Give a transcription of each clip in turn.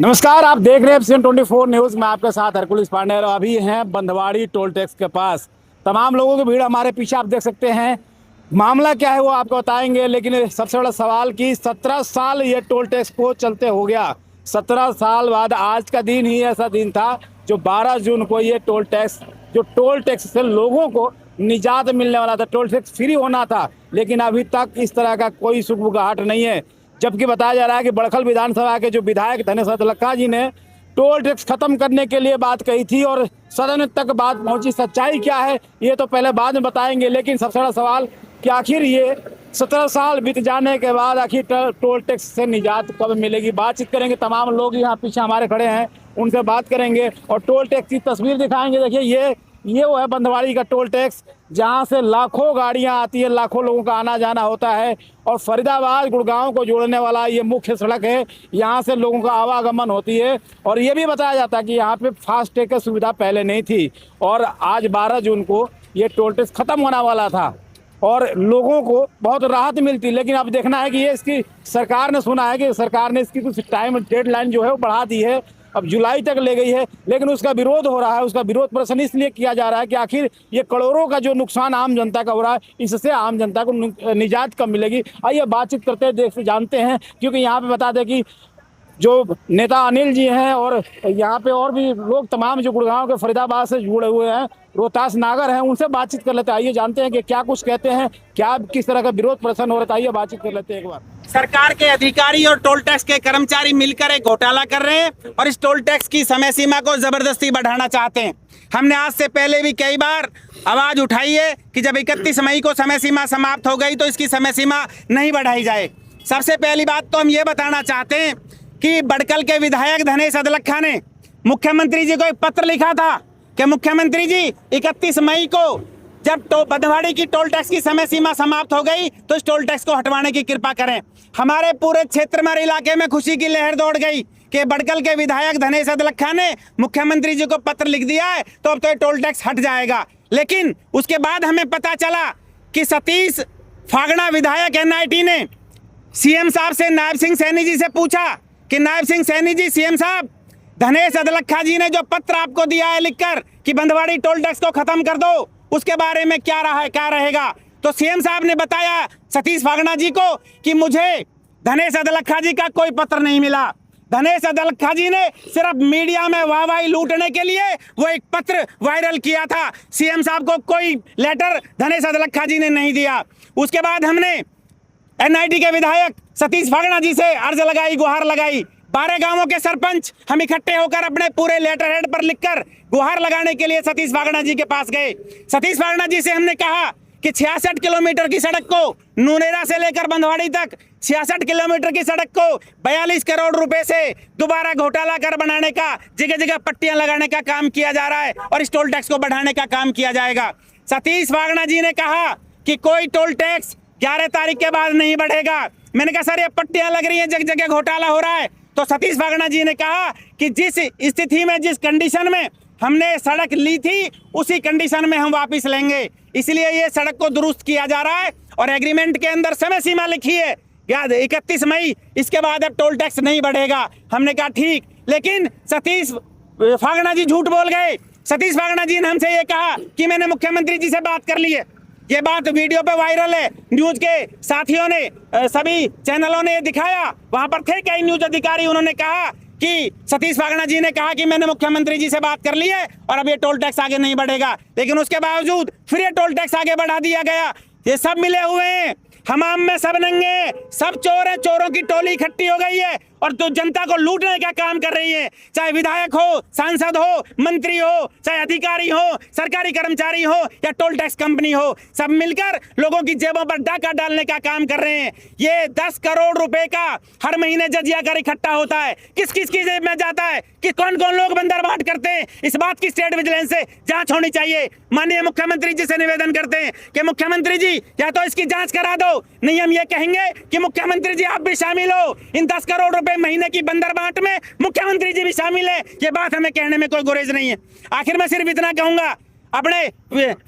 नमस्कार, आप देख रहे हैं एफसीएन 24 न्यूज़ में आपके साथ हरकुल पांडे। और अभी हैं बंधवाड़ी टोल टैक्स के पास। तमाम लोगों की भीड़ हमारे पीछे आप देख सकते हैं। मामला क्या है वो आपको बताएंगे, लेकिन सबसे बड़ा सवाल कि 17 साल ये टोल टैक्स को चलते हो गया। 17 साल बाद आज का दिन ही ऐसा दिन था जो 12 जून को ये टोल टैक्स से लोगों को निजात मिलने वाला था, टोल टैक्स फ्री होना था। लेकिन अभी तक इस तरह का कोई सुगबुगाहट नहीं है। जबकि बताया जा रहा है कि बड़खल विधानसभा के जो विधायक धनेश अदलखा जी ने टोल टैक्स खत्म करने के लिए बात कही थी और सदन तक बात पहुंची। सच्चाई क्या है ये तो पहले बाद में बताएंगे, लेकिन सबसे बड़ा सवाल कि आखिर ये 17 साल बीत जाने के बाद आखिर टोल टैक्स से निजात कब मिलेगी। बातचीत करेंगे, तमाम लोग यहाँ पीछे हमारे खड़े हैं, उनसे बात करेंगे और टोल टैक्स की तस्वीर दिखाएंगे। देखिए ये वो है बंधवाड़ी का टोल टैक्स, जहाँ से लाखों गाड़ियाँ आती है, लाखों लोगों का आना जाना होता है। और फरीदाबाद गुड़गांव को जोड़ने वाला ये मुख्य सड़क है, यहाँ से लोगों का आवागमन होती है। और ये भी बताया जाता है कि यहाँ पे फास्ट टैग की सुविधा पहले नहीं थी और आज 12 जून को ये टोल टैक्स खत्म होने वाला था और लोगों को बहुत राहत मिलती। लेकिन अब देखना है कि ये इसकी सरकार ने सुना है कि सरकार ने इसकी कुछ टाइम डेडलाइन जो है वो बढ़ा दी है, अब जुलाई तक ले गई है। लेकिन उसका विरोध हो रहा है। उसका विरोध प्रदर्शन इसलिए किया जा रहा है कि आखिर ये करोड़ों का जो नुकसान आम जनता का हो रहा है, इससे आम जनता को निजात कब मिलेगी। आइए बातचीत करते हैं, देख जानते हैं। क्योंकि यहाँ पे बता दें कि जो नेता अनिल जी हैं और यहाँ पे और भी लोग तमाम जो गुड़गांव के फरीदाबाद से जुड़े हुए हैं, रोहतास नागर हैं, उनसे बातचीत कर लेते हैं। आइए जानते हैं कि क्या कुछ कहते हैं, क्या किस तरह का विरोध प्रदर्शन हो रहा था। आइए बातचीत कर लेते हैं एक बार। सरकार के अधिकारी और टोल टैक्स के कर्मचारी मिलकर एक घोटाला कर रहे हैं और इस टोल टैक्स की समय सीमा को जबरदस्ती बढ़ाना चाहते हैं। हमने आज से पहले भी कई बार आवाज उठाई है कि जब 31 मई को समय सीमा समाप्त हो गई तो इसकी समय सीमा नहीं बढ़ाई जाए। सबसे पहली बात तो हम ये बताना चाहते हैं कि बड़कल के विधायक धनेश अदलखा ने मुख्यमंत्री जी को एक पत्र लिखा था कि मुख्यमंत्री जी 31 मई को जब बंधवाड़ी की टोल टैक्स की समय सीमा समाप्त हो गई तो इस टोल टैक्स को हटवाने की कृपा करें। हमारे पूरे क्षेत्र में, इलाके में खुशी की लहर दौड़ गई कि बड़कल के विधायक धनेश अदलखा ने मुख्यमंत्री जी को पत्र लिख दिया है तो अब तो ये टोल टैक्स हट जाएगा। लेकिन उसके बाद हमें पता चला कि सतीश फागड़ा विधायक एनआईटी ने सीएम साहब से, नायब सिंह सैनी जी से पूछा कि नायब सिंह सैनी जी, सीएम साहब, धनेश अदलखा जी ने जो पत्र आपको दिया है लिखकर कि बंधवाड़ी टोल टैक्स को खत्म कर दो, उसके बारे में क्या रहेगा। तो सीएम साहब ने बताया सतीश फागड़ा जी को कि मुझे धनेश अदलखा जी का कोई पत्र नहीं मिला। धनेश अदलखा जी ने सिर्फ मीडिया में वाहवाही लूटने के लिए वो एक पत्र वायरल किया था। सीएम साहब को कोई लेटर धनेश अदलखा जी ने नहीं दिया। उसके बाद हमने एनआईटी के विधायक सतीश फागड़ा जी से अर्ज लगाई, गुहार लगाई। 12 गांवों के सरपंच हम इकट्ठे होकर अपने पूरे लेटर हेड पर लिखकर गुहार लगाने के लिए सतीश फागड़ा जी के पास गए। सतीश फागड़ा जी से हमने कहा कि 66 किलोमीटर की सड़क को नूनेरा से लेकर बंधवाड़ी तक 66 किलोमीटर की सड़क को 42 करोड़ रुपए से दोबारा घोटाला कर बनाने का, जगह जगह पट्टियां लगाने का काम किया जा रहा है और इस टोल टैक्स को बढ़ाने का काम किया जाएगा। सतीश फागड़ा जी ने कहा कि कोई टोल टैक्स 11 तारीख के बाद नहीं बढ़ेगा। मैंने कहा सर ये पट्टियां लग रही हैं, जगह जगह घोटाला हो रहा है। तो सतीश फागड़ा जी ने कहा कि जिस स्थिति में, जिस कंडीशन में हमने सड़क ली थी उसी कंडीशन में हम वापस लेंगे, इसलिए ये सड़क को दुरुस्त किया जा रहा है। और एग्रीमेंट के अंदर समय सीमा लिखी है 31 मई, इसके बाद अब टोल टैक्स नहीं बढ़ेगा। हमने कहा ठीक, लेकिन सतीश फागड़ा जी झूठ बोल गए। सतीश फागड़ा जी ने हमसे ये कहा कि मैंने मुख्यमंत्री जी से बात कर ली है। ये बात वीडियो पे वायरल है, न्यूज के साथियों ने, सभी चैनलों ने दिखाया, वहां पर थे कई न्यूज अधिकारी। उन्होंने कहा कि सतीश फागड़ा जी ने कहा कि मैंने मुख्यमंत्री जी से बात कर ली है और अब ये टोल टैक्स आगे नहीं बढ़ेगा। लेकिन उसके बावजूद फिर ये टोल टैक्स आगे बढ़ा दिया गया। ये सब मिले हुए हैं, हमाम में सब नंगे, सब चोर हैं, चोरों की टोली इकट्ठी हो गई है और तो जनता को लूटने का काम कर रही है। चाहे विधायक हो, सांसद हो, मंत्री हो, चाहे अधिकारी हो, सरकारी कर्मचारी हो या टोल टैक्स कंपनी हो, सब मिलकर लोगों की जेबों पर डाका डालने का काम कर रहे हैं। ये 10 करोड़ रुपए का हर महीने जजिया कर इकट्ठा होता है, किस किस की जेब में जाता है, कि कौन कौन लोग बंदरबाट करते हैं, इस बात की स्टेट विजिलेंस से जांच होनी चाहिए। माननीय मुख्यमंत्री जी से निवेदन करते हैं कि मुख्यमंत्री जी या तो इसकी जांच करा दो, नहीं हम ये कहेंगे कि मुख्यमंत्री जी आप भी शामिल हो, इन 10 करोड़ रुपए महीने की बंदरबाट में मुख्यमंत्री जी भी शामिल है। ये बात हमें कहने में कोई गुरेज नहीं है। आखिर मैं सिर्फ इतना कहूंगा अपने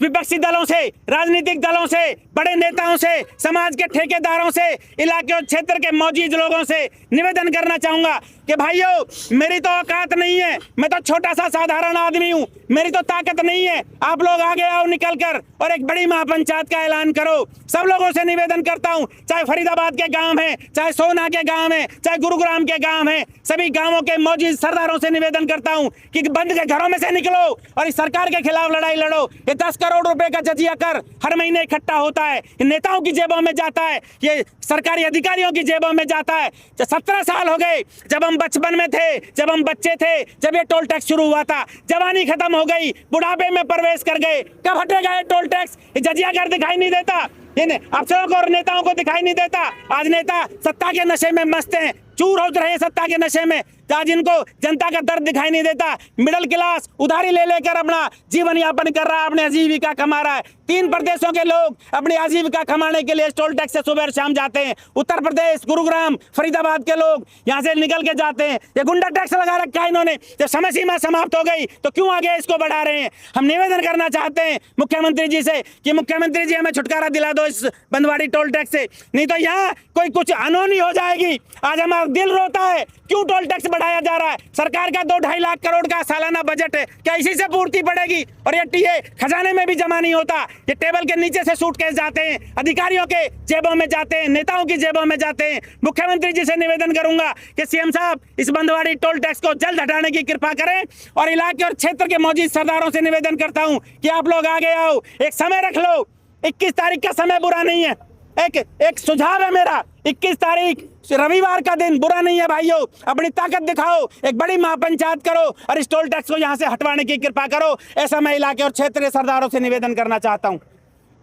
विपक्षी दलों से, राजनीतिक दलों से बड़े नेताओं से, समाज के ठेकेदारों से, इलाके और क्षेत्र के मौजूद लोगों से निवेदन करना चाहूंगा कि भाइयों, मेरी तो औकात नहीं है, मैं तो छोटा सा साधारण आदमी हूं, मेरी तो ताकत नहीं है। आप लोग आगे आओ निकल कर और एक बड़ी महापंचायत का ऐलान करो। सब लोगों से निवेदन करता हूं, चाहे फरीदाबाद के गांव है, चाहे सोना के गांव है, चाहे गुरुग्राम के गांव है, सभी गांवों के मौजूद सरदारों से निवेदन करता हूं कि बंद के घरों में से निकलो और इस सरकार के खिलाफ लड़ाई लड़ो। ये 10 करोड़ रुपए का जजिया कर हर महीने इकट्ठा होता है, ये नेताओं की जेबों में जाता है, ये सरकारी अधिकारियों की जेबों में जाता है। 17 साल हो गए, जब हम बचपन में थे, जब हम बच्चे थे, जब ये टोल टैक्स शुरू हुआ था, जवानी खत्म हो गई, बुढ़ापे में प्रवेश कर गए, कब हटेगा ये टोल टैक्स? ये जजिया कर दिखाई नहीं देता, अफसरों को और नेताओं को दिखाई नहीं देता। आज नेता सत्ता के नशे में मस्त हैं, चूर हो रहे हैं सत्ता के नशे में। आज इनको जनता का दर्द दिखाई नहीं देता। मिडिल क्लास उधारी ले लेकर अपना जीवन यापन कर रहा है, अपनी आजीविका कमा रहा है। 3 प्रदेशों के लोग अपनी आजीविका कमाने के लिए टोल टैक्स से सुबह शाम जाते हैं। उत्तर प्रदेश, गुरुग्राम, फरीदाबाद के लोग यहाँ से निकल के जाते हैं। ये गुंडा टैक्स लगा रखा है इन्होंने। जब समय सीमा समाप्त हो गई तो क्यों आगे इसको बढ़ा रहे हैं? हम निवेदन करना चाहते हैं मुख्यमंत्री जी से कि मुख्यमंत्री जी हमें छुटकारा दिला दो इस बंदवाड़ी टोल टैक्स से, नहीं तो यहाँ कोई कुछ अनहोनी हो जाएगी। आज हमारा दिल रोता है, क्यों टोल टैक्स बढ़ाया जा रहा है? सरकार का 2-2.5 लाख करोड़ का सालाना बजट है, क्या इसी से पूर्ति पड़ेगी? और ये टीए खजाने में भी जमा नहीं होता, ये टेबल के नीचे से सूटकेस जाते हैं, अधिकारियों के जेबों में जाते हैं, नेताओं की जेबों में जाते हैं। मुख्यमंत्री जी से निवेदन करूंगा कि सीएम साहब इस बंदवाड़ी टोल टैक्स को जल्द हटाने की कृपा करें। और इलाके और क्षेत्र के मौजूद सरदारों से निवेदन करता हूं कि आप लोग आगे आओ, एक समय रख लो। 21 तारीख का समय बुरा नहीं है, एक सुझाव है मेरा, 21 तारीख रविवार का दिन बुरा नहीं है भाइयों। अपनी ताकत दिखाओ, एक बड़ी महापंचायत करो और इस टोल टैक्स को यहाँ से हटवाने की कृपा करो। ऐसा मैं इलाके और क्षेत्र के सरदारों से निवेदन करना चाहता हूँ।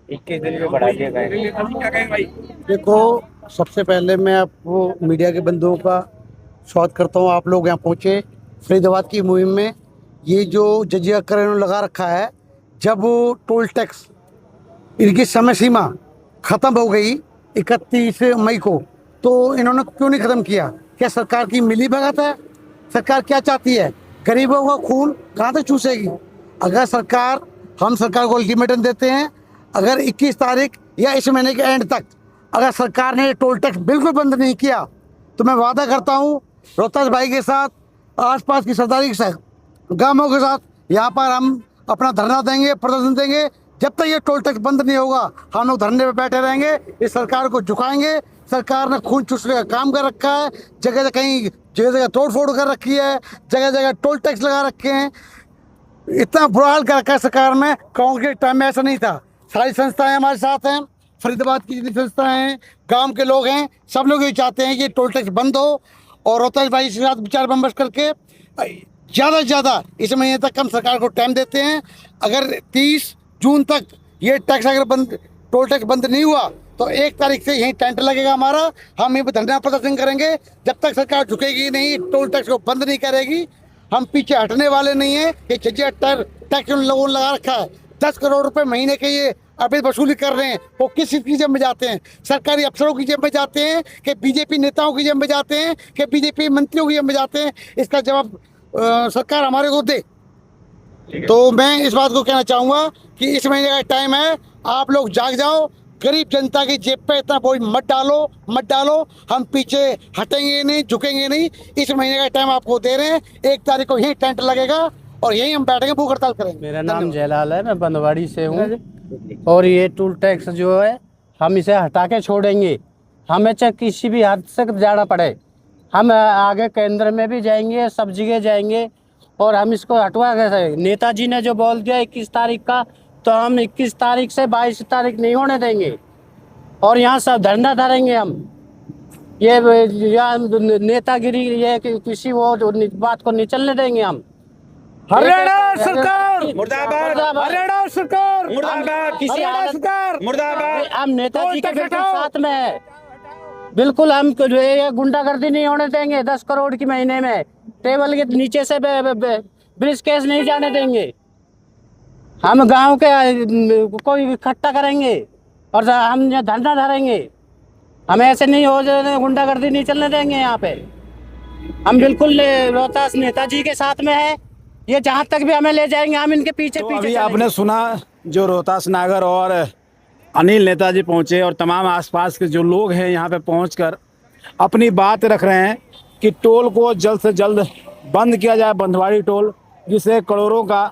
21 दिन में बढ़ा दिया गया। देखो, सबसे पहले मैं आपको मीडिया के बंधुओं का स्वागत करता हूँ। आप लोग यहाँ पहुँचे फरीदाबाद की मुहिम में। ये जो जजिया कर इन्होंने लगा रखा है, जब टोल टैक्स इनकी समय सीमा ख़त्म हो गई 31 मई को, तो इन्होंने क्यों नहीं ख़त्म किया? क्या सरकार की मिलीभगत है? सरकार क्या चाहती है? गरीबों का खून कहाँ तक चूसेगी? अगर हम सरकार को अल्टीमेटम देते हैं, अगर 21 तारीख या इस महीने के एंड तक अगर सरकार ने टोल टैक्स बिल्कुल बंद नहीं किया, तो मैं वादा करता हूँ रोहतास भाई के साथ, आसपास की सरदारी के साथ, गाँवों के साथ, यहाँ पर हम अपना धरना देंगे, प्रदर्शन देंगे। जब तक ये टोल टैक्स बंद नहीं होगा, हम लोग धरने पे बैठे रहेंगे, इस सरकार को झुकाएंगे। सरकार ने खून चूसने का काम कर रखा है, जगह जगह तोड़ फोड़ कर रखी है, जगह जगह टोल टैक्स लगा रखे हैं। इतना बुरा हाल कर रखा है सरकार में। कांग्रेस के टाइम में ऐसा नहीं था। सारी संस्थाएं हमारे साथ हैं, फरीदाबाद की जितनी संस्थाएं हैं, गांव के लोग हैं, सब लोग ये चाहते हैं कि टोल टैक्स बंद हो। और रोहतास भाई के साथ विचार विमर्श करके ज़्यादा से ज़्यादा इस महीने तक हम सरकार को टाइम देते हैं। अगर 30 जून तक ये टैक्स अगर टोल टैक्स बंद नहीं हुआ, तो 1 तारीख से यहीं टेंट लगेगा हमारा। हम ये धरना प्रदर्शन करेंगे जब तक सरकार झुकेगी नहीं, टोल टैक्स को बंद नहीं करेगी। हम पीछे हटने वाले नहीं हैं। ये जजिया टैक्स उन लोगों ने लगा रखा है, 10 करोड़ रुपए महीने के ये अभी वसूली कर रहे हैं। वो किस की जेब में जाते हैं? सरकारी अफसरों की जेब में जाते हैं कि बीजेपी नेताओं की जेब में जाते हैं कि बीजेपी मंत्रियों की जेब में जाते हैं? इसका जवाब सरकार हमारे को दे। तो मैं इस बात को कहना चाहूँगा कि इस महीने का टाइम है, आप लोग जाग जाओ। गरीब जनता की जेब पे इतना बोझ मत डालो। हम पीछे हटेंगे नहीं, झुकेंगे नहीं। इस महीने का टाइम आपको दे रहे हैं। 1 तारीख को यहीं टेंट लगेगा और यहीं हम बैठेंगे, भूख हड़ताल करेंगे। मेरा नाम जयलाल है, मैं बंदवाड़ी से हूँ। और ये टोल टैक्स जो है, हम इसे हटा के छोड़ेंगे। हमें चाहे किसी भी हद तक जाना पड़े, हम आगे केंद्र में भी जाएंगे, सब जगह जाएंगे और हम इसको हटवा के। नेताजी ने जो बोल दिया 21 तारीख का, तो हम 21 तारीख से 22 तारीख नहीं होने देंगे। और यहाँ सब धरना धरेंगे हम। ये नेतागिरी, ये किसी वो बात को नहीं चलने देंगे हम। हरियाणा सरकार मुर्दाबाद, हरियाणा सरकार मुर्दाबाद, किसी हरियाणा सरकार मुर्दाबाद। हम नेताजी के टोल टैक्स बिल्कुल हटाओ। साथ में है। बिल्कुल हम ये गुंडागर्दी नहीं होने देंगे। 10 करोड़ की महीने में टेबल के नीचे से ब्रिज केस नहीं जाने देंगे। हम गांव के कोई इकट्ठा करेंगे और हम धरना धरेंगे। हम ऐसे नहीं हो जाए, गुंडागर्दी नहीं चलने देंगे यहाँ पे। हम बिल्कुल रोहतास नेताजी के साथ में है। ये जहाँ तक भी हमें ले जाएंगे, हम इनके पीछे तो पीछे अभी चलेंगे। आपने सुना जो रोहतास नागर और अनिल नेताजी पहुंचे और तमाम आसपास के जो लोग हैं यहाँ पे पहुंचकर अपनी बात रख रहे हैं कि टोल को जल्द से जल्द बंद किया जाए, बंधवाड़ी टोल, जिससे करोड़ों का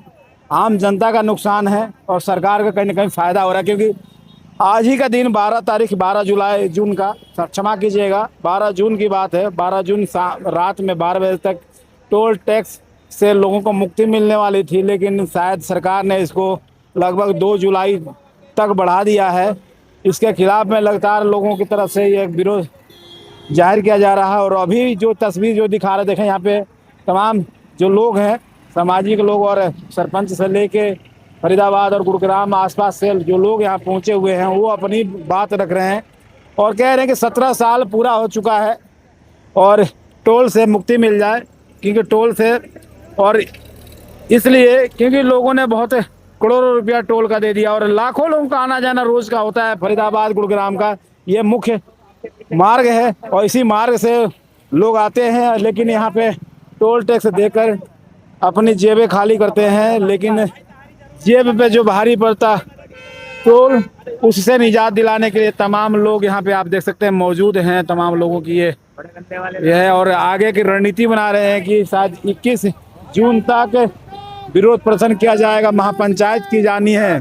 आम जनता का नुकसान है और सरकार का कहीं ना कहीं फ़ायदा हो रहा है। क्योंकि आज ही का दिन 12 जून का, क्षमा कीजिएगा, 12 जून की बात है। 12 जून रात में 12 बजे तक टोल टैक्स से लोगों को मुक्ति मिलने वाली थी, लेकिन शायद सरकार ने इसको लगभग 2 जुलाई तक बढ़ा दिया है। इसके खिलाफ में लगातार लोगों की तरफ से ये विरोध जाहिर किया जा रहा है। और अभी जो तस्वीर जो दिखा रहे, देखें यहाँ पे तमाम जो लोग हैं, सामाजिक लोग और सरपंच से लेके फरीदाबाद और गुरुग्राम आसपास से जो लोग यहाँ पहुँचे हुए हैं, वो अपनी बात रख रहे हैं और कह रहे हैं कि 17 साल पूरा हो चुका है और टोल से मुक्ति मिल जाए। क्योंकि टोल से, और इसलिए क्योंकि लोगों ने बहुत करोड़ों रुपया टोल का दे दिया और लाखों लोगों का आना जाना रोज़ का होता है। फरीदाबाद गुरुग्राम का ये मुख्य मार्ग है और इसी मार्ग से लोग आते हैं, लेकिन यहाँ पे टोल टैक्स देकर अपनी जेबें खाली करते हैं। लेकिन जेब पे जो भारी पड़ता टोल, उससे निजात दिलाने के लिए तमाम लोग यहाँ पे आप देख सकते हैं मौजूद हैं। तमाम लोगों की ये है और आगे की रणनीति बना रहे हैं कि शायद 21 जून तक विरोध प्रदर्शन किया जाएगा, महापंचायत की जानी है।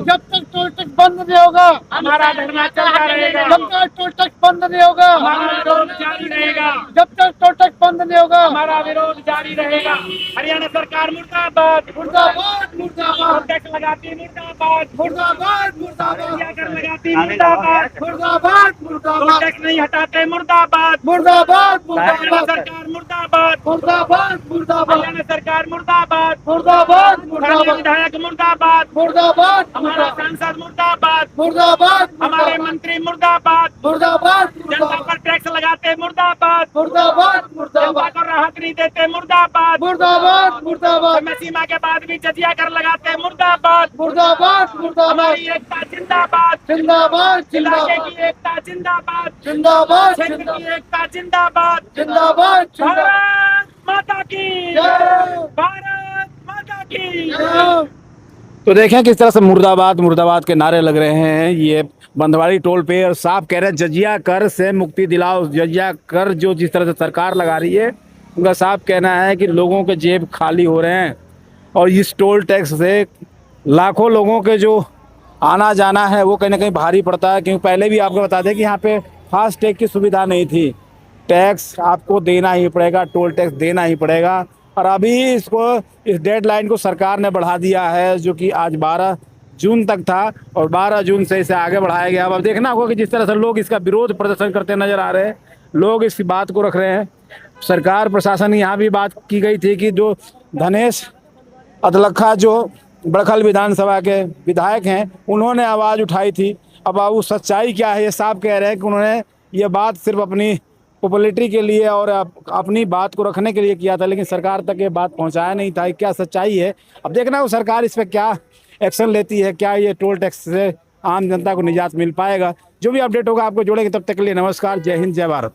जब तक टोल टैक्स बंद नहीं होगा हमारा धरना चलता रहेगा। जब तक टोल टैक्स बंद नहीं होगा हमारा विरोध जारी रहेगा। जब तक टोल टैक्स बंद नहीं होगा हमारा विरोध जारी रहेगा। हरियाणा सरकार मुर्दाबाद, मुर्दाबाद, मुर्दाबाद। टैक्स लगाती मुर्दाबाद, मुर्दाबाद, मुर्दाबाद। कर लगाती मुर्दाबाद, मुर्दाबाद, मुर्दाबाद। टैक्स नहीं हटाते मुर्दाबाद, मुर्दाबाद, मुर्दाबाद। सरकार मुर्दाबाद, मुर्दाबाद, मुर्दाबाद। हरियाणा सरकार मुर्दाबाद, मुर्दाबाद, मुर्दाबाद। विधायक मुर्दाबाद, मुर्दाबाद। हमारा सांसद मुर्दाबाद, मुर्दाबाद। हमारे मंत्री मुर्दाबाद, मुर्दाबाद। जनता पर टैक्स लगाते मुर्दाबाद, मुर्दाबाद, मुर्दाबाद। जनता को राहत नहीं देते मुर्दाबाद, मुर्दाबाद, मुर्दाबाद। समय सीमा के बाद भी जजिया कर लगाते मुर्दाबाद, मुर्दाबाद, मुर्दाबाद। हमारी एकता जिंदाबाद, जिंदाबाद, जिंदाबाद। की एकता जिंदाबाद, जिंदाबाद। क्षेत्र की एकता जिंदाबाद, जिंदाबाद। भारत माता की जय, भारत माता की जय। तो देखें किस तरह से मुर्दाबाद मुर्दाबाद के नारे लग रहे हैं ये बंधवाड़ी टोल पे, और साफ कह रहे हैं जजिया कर से मुक्ति दिलाओ। जजिया कर जो जिस तरह से सरकार लगा रही है, उनका साफ कहना है कि लोगों के जेब खाली हो रहे हैं और इस टोल टैक्स से लाखों लोगों के जो आना जाना है वो कहीं ना कहीं भारी पड़ता है। क्योंकि पहले भी आपको बता दें कि यहाँ पे फास्ट टैग की सुविधा नहीं थी। टैक्स आपको देना ही पड़ेगा, टोल टैक्स देना ही पड़ेगा। और अभी इस डेडलाइन को सरकार ने बढ़ा दिया है, जो कि आज 12 जून तक था और 12 जून से इसे आगे बढ़ाया गया। अब देखना होगा कि जिस तरह से लोग इसका विरोध प्रदर्शन करते नज़र आ रहे हैं, लोग इसकी बात को रख रहे हैं। सरकार प्रशासन यहाँ भी बात की गई थी कि जो धनेश अदलखा जो बड़खल विधानसभा के विधायक हैं, उन्होंने आवाज़ उठाई थी। अब वो सच्चाई क्या है ये साफ कह रहे हैं कि उन्होंने ये बात सिर्फ अपनी पॉपुलैरिटी के लिए और अपनी बात को रखने के लिए किया था, लेकिन सरकार तक ये बात पहुंचाया नहीं था। क्या सच्चाई है, अब देखना है वो सरकार इस पर क्या एक्शन लेती है। क्या ये टोल टैक्स से आम जनता को निजात मिल पाएगा। जो भी अपडेट होगा आपको जोड़ेंगे। तब तक के लिए नमस्कार, जय हिंद, जय भारत।